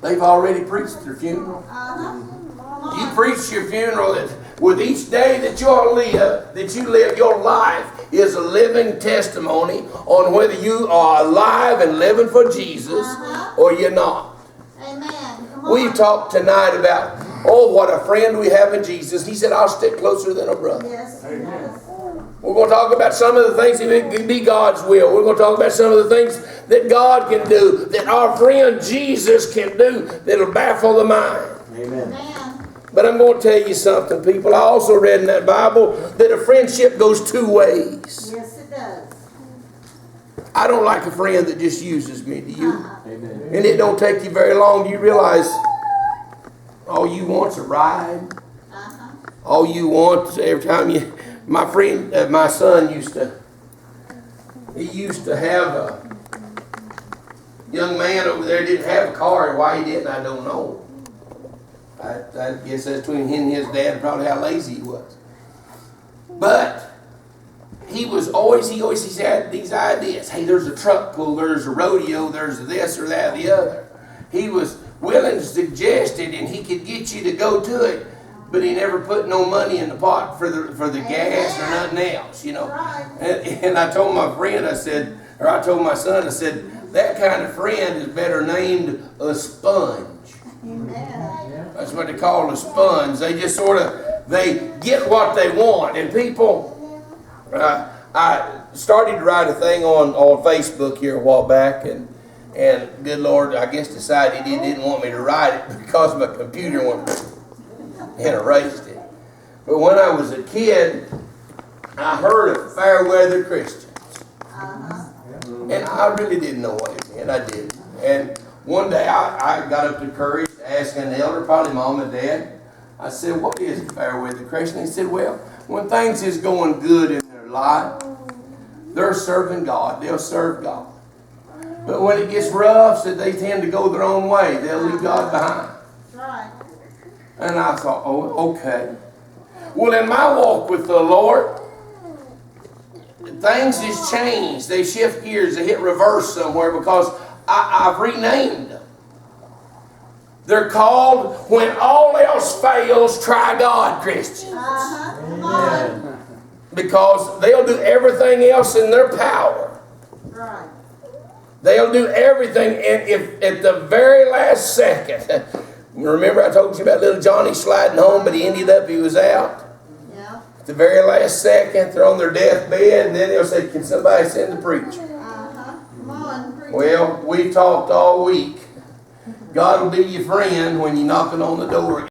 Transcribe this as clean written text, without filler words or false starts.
they've already preached their funeral. You preach your funeral that with each day that you live, your life is a living testimony on whether you are alive and living for Jesus or you're not. Amen. We talked tonight about, what a friend we have in Jesus. He said, I'll stick closer than a brother. Yes. Amen. We're going to talk about some of the things that can be God's will. We're going to talk about some of the things that God can do, that our friend Jesus can do, that'll baffle the mind. Amen. But I'm going to tell you something, people. I also read in that Bible that a friendship goes two ways. Yes, it does. I don't like a friend that just uses me, do you? Amen. And it don't take you very long. Do you realize all you want's a ride? All you want, every time you... My friend, my son used to have a young man over there didn't have a car. Why he didn't, I don't know. I guess that's between him and his dad, probably how lazy he was. But he always had these ideas. Hey, there's a truck pull, there's a rodeo, there's this or that or the other. He was willing to suggest it, and he could get you to go to it. But he never put no money in the pot for the gas or nothing else, you know. And I told my friend, I told my son, I said, that kind of friend is better named a sponge. That's what they call a sponge. They just they get what they want. And people, I started to write a thing on Facebook here a while back, and good Lord, I guess decided he didn't want me to write it because my computer went and erased it. But when I was a kid, I heard of fair weather Christians. And I really didn't know what it meant. I didn't. And one day I got up the courage to ask an elder, probably mom and dad. I said, what is a fair weather Christian? He said, well, when things is going good in their life, they're serving God. They'll serve God. But when it gets rough, so they tend to go their own way. They'll leave God behind. And I thought, oh, okay. Well, in my walk with the Lord, things has changed. They shift gears. They hit reverse somewhere because I've renamed them. They're called, when all else fails, try God Christians. Because they'll do everything else in their power. Right. They'll do everything, and if at the very last second... Remember I told you about little Johnny sliding home, but he was out? Yeah. At the very last second, they're on their deathbed, and then they'll say, can somebody send the preacher? Come on, preacher. Well, we talked all week. God will be your friend when you're knocking on the door.